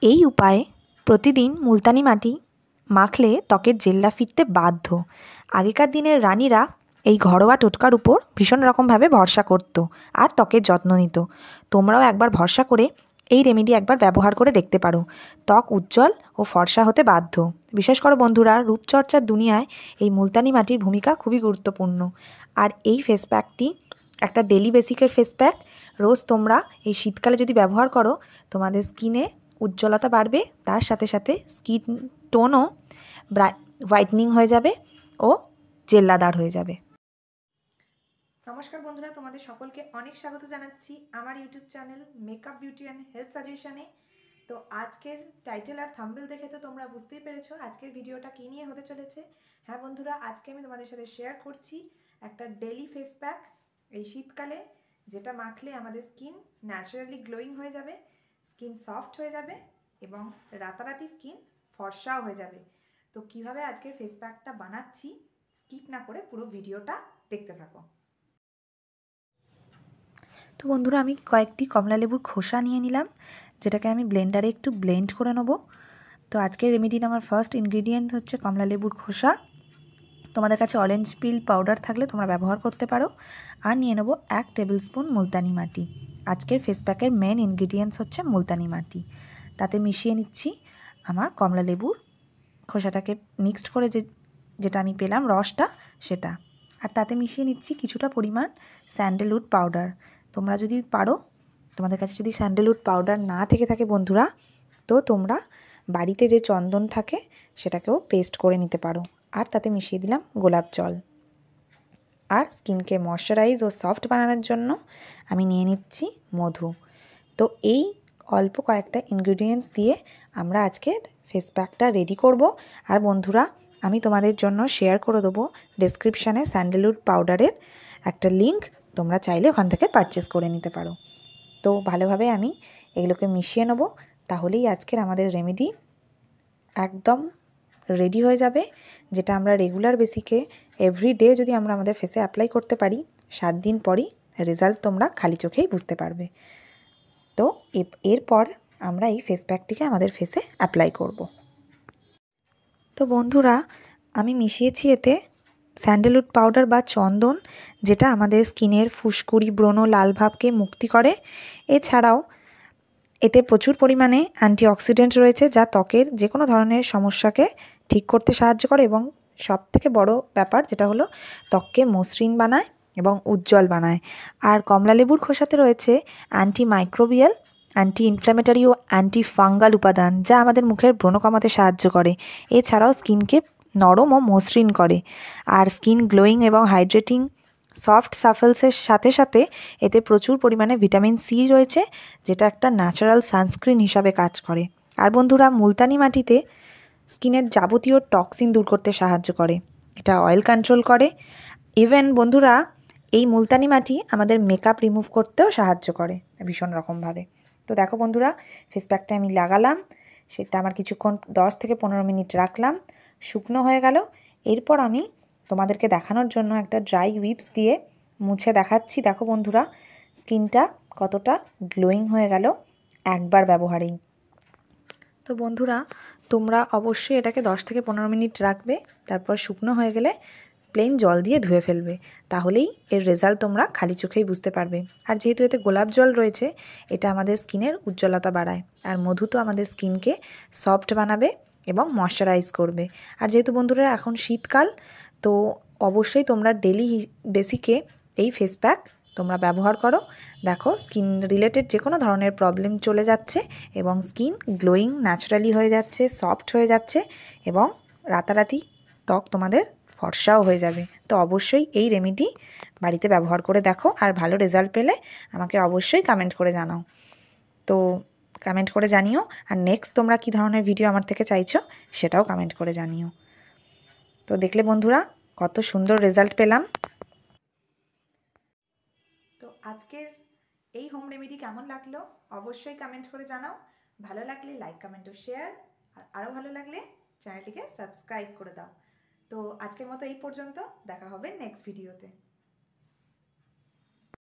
এই উপায়ে প্রতিদিন মুলতানি মাটি মাখলে ত্বকের জেল্লা ফিরতে বাধ্য। আগেকার দিনের রানীরা এই ঘরোয়া টোটকার উপর ভীষণ রকমভাবে ভরসা করত আর ত্বকের যত্ন নিত। তোমরাও একবার ভরসা করে এই রেমেডি একবার ব্যবহার করে দেখতে পারো। ত্বক উজ্জ্বল ও ফর্সা হতে বাধ্য। বিশেষ করে বন্ধুরা, রূপচর্চার দুনিয়ায় এই মুলতানি মাটির ভূমিকা খুবই গুরুত্বপূর্ণ। আর এই ফেস প্যাকটি একটা ডেলি বেসিকের ফেস প্যাক। রোজ তোমরা এই শীতকালে যদি ব্যবহার করো, তোমাদের স্কিনে উজ্জ্বলতা বাড়বে, তার সাথে সাথে স্কিন টোনও হোয়াইটনিং হয়ে যাবে ও জেল্লাদার হয়ে যাবে। নমস্কার বন্ধুরা, তোমাদের সকলকে অনেক স্বাগত জানাচ্ছি আমার YouTube channel makeup beauty and health সাজেশনে। তো আজকের টাইটেল আর থাম্বনেল দেখে তো তোমরা বুঝতেই পেরেছো আজকের ভিডিওটা কী নিয়ে হতে চলেছে। হ্যাঁ বন্ধুরা, আজকে আমি তোমাদের সাথে শেয়ার করছি একটা ডেলি ফেস প্যাক এই শীতকালে, যেটা মাখলে আমাদের স্কিন ন্যাচারালি গ্লোয়িং হয়ে যাবে, স্কিন সফট হয়ে যাবে এবং রাতারাতি স্কিন ফর্সাও হয়ে যাবে। তো কিভাবে আজকের ফেস প্যাকটা বানাচ্ছি স্কিপ না করে পুরো ভিডিওটা দেখতে থাকো। তো বন্ধুরা, আমি কয়েকটি কমলালেবুর খোসা নিয়ে নিলাম, যেটাকে আমি ব্লেন্ডারে একটু ব্লেন্ড করে নেব। তো আজকের রেমেডির আমার ফার্স্ট ইনগ্রিডিয়েন্ট হচ্ছে কমলালেবুর খোসা। তোমাদের কাছে অরেঞ্জ পিল পাউডার থাকলে তোমরা ব্যবহার করতে পারো। আর নিয়ে নেব 1 টেবিল স্পুন মুলতানি মাটি। আজকের ফেস প্যাকের মেন ইনগ্রিডিয়েন্টস হচ্ছে মুলতানি মাটি। তাতে মিশিয়ে নিচ্ছি আমার কমলালেবুর খোসাটাকে মিক্সড করে যেটা আমি পেলাম রসটা, সেটা। আর তাতে মিশিয়ে নিচ্ছি কিছুটা পরিমাণ স্যান্ডেলউড পাউডার। তোমরা যদি পারো, তোমাদের কাছে যদি স্যান্ডেলউড পাউডার না থেকে থাকে বন্ধুরা, তো তোমরা বাড়িতে যে চন্দন থাকে সেটাকেও পেস্ট করে নিতে পারো। আর তাতে মিশিয়ে দিলাম গোলাপ জল। আর স্কিনকে ময়শ্চারাইজ ও সফট বানানোর জন্য আমি নিয়ে নিচ্ছি মধু। তো এই অল্প কয়েকটা ইনগ্রিডিয়েন্টস দিয়ে আমরা আজকের ফেস প্যাকটা রেডি করব। আর বন্ধুরা, আমি তোমাদের জন্য শেয়ার করে দেবো ডেসক্রিপশানে স্যান্ডেলউড পাউডারের একটা লিঙ্ক, তোমরা চাইলে ওখান থেকে পারচেস করে নিতে পারো। তো ভালোভাবে আমি এগুলোকে মিশিয়ে নেব, তাহলেই আজকের আমাদের রেমেডি একদম রেডি হয়ে যাবে, যেটা আমরা রেগুলার বেসিকে এভরিডে যদি আমরা আমাদের ফেসে অ্যাপ্লাই করতে পারি, 7 দিন পরই রেজাল্ট তোমরা খালি চোখেই বুঝতে পারবে। তো এরপর আমরা এই ফেস প্যাকটিকে আমাদের ফেসে অ্যাপ্লাই করব। তো বন্ধুরা, আমি মিশিয়েছি এতে স্যান্ডেলউড পাউডার বা চন্দন, যেটা আমাদের স্কিনের ফুসকুড়ি, ব্রণ, লালভাবকে মুক্তি করে। এছাড়াও এতে প্রচুর পরিমাণে অ্যান্টিঅক্সিডেন্ট রয়েছে, যা ত্বকের যে কোনো ধরনের সমস্যাকে ঠিক করতে সাহায্য করে এবং সবথেকে বড় ব্যাপার যেটা হলো ত্বককে মসৃণ বানায় এবং উজ্জ্বল বানায়। আর কমলালেবুর খোসাতে রয়েছে অ্যান্টিমাইক্রোবিয়াল, অ্যান্টি ইনফ্ল্যামেটরি ও অ্যান্টি ফাঙ্গাল উপাদান, যা আমাদের মুখের ব্রণ কমাতে সাহায্য করে। এছাড়াও স্কিনকে নরম ও মসৃণ করে। আর স্কিন গ্লোয়িং এবং হাইড্রেটিং সফট সাফেলসের সাথে সাথে এতে প্রচুর পরিমাণে ভিটামিন সি রয়েছে, যেটা একটা ন্যাচারাল সানস্ক্রিন হিসাবে কাজ করে। আর বন্ধুরা, মুলতানি মাটিতে স্কিনের যাবতীয় টক্সিন দূর করতে সাহায্য করে, এটা অয়েল কন্ট্রোল করে। ইভেন বন্ধুরা, এই মুলতানি মাটি আমাদের মেকআপ রিমুভ করতেও সাহায্য করে ভীষণ রকমভাবে। তো দেখো বন্ধুরা, ফেস প্যাকটা আমি লাগালাম, সেটা আমার কিছুক্ষণ 10 থেকে 15 মিনিট রাখলাম, শুকনো হয়ে গেল। এরপর আমি তোমাদেরকে দেখানোর জন্য একটা ড্রাই উইপস দিয়ে মুছে দেখাচ্ছি। দেখো বন্ধুরা, স্কিনটা কতটা গ্লোয়িং হয়ে গেল একবার ব্যবহারেই। তো বন্ধুরা, তোমরা অবশ্যই এটাকে 10 থেকে 15 মিনিট রাখবে, তারপর শুকনো হয়ে গেলে প্লেন জল দিয়ে ধুয়ে ফেলবে, তাহলেই এর রেজাল্ট তোমরা খালি চোখেই বুঝতে পারবে। আর যেহেতু এতে গোলাপ জল রয়েছে, এটা আমাদের স্কিনের উজ্জ্বলতা বাড়ায়। আর মধু তো আমাদের স্কিনকে সফট বানাবে এবং ময়শ্চারাইজ করবে। আর যেহেতু বন্ধুরা এখন শীতকাল, তো অবশ্যই তোমরা ডেলি বেসিকে এই ফেস প্যাক তোমরা ব্যবহার করো। দেখো, স্কিন রিলেটেড যে কোনো ধরনের প্রবলেম চলে যাচ্ছে এবং স্কিন গ্লোয়িং ন্যাচারালি হয়ে যাচ্ছে, সফট হয়ে যাচ্ছে এবং রাতারাতি ত্বক তোমাদের ফর্সাও হয়ে যাবে। তো অবশ্যই এই রেমেডি বাড়িতে ব্যবহার করে দেখো, আর ভালো রেজাল্ট পেলে আমাকে অবশ্যই কমেন্ট করে জানাও। তো কমেন্ট করে জানিও, আর নেক্সট তোমরা কী ধরনের ভিডিও আমার থেকে চাইছো সেটাও কমেন্ট করে জানিও। তো দেখলে বন্ধুরা, কত সুন্দর রেজাল্ট পেলাম। তো আজকের এই হোম রেমেডি কেমন লাগলো অবশ্যই কমেন্ট করে জানাও। ভালো লাগলে লাইক, কমেন্ট ও শেয়ার, আর আরও ভালো লাগলে চ্যানেলটিকে সাবস্ক্রাইব করে দাও। তো আজকের মতো এই পর্যন্ত, দেখা হবে নেক্সট ভিডিওতে।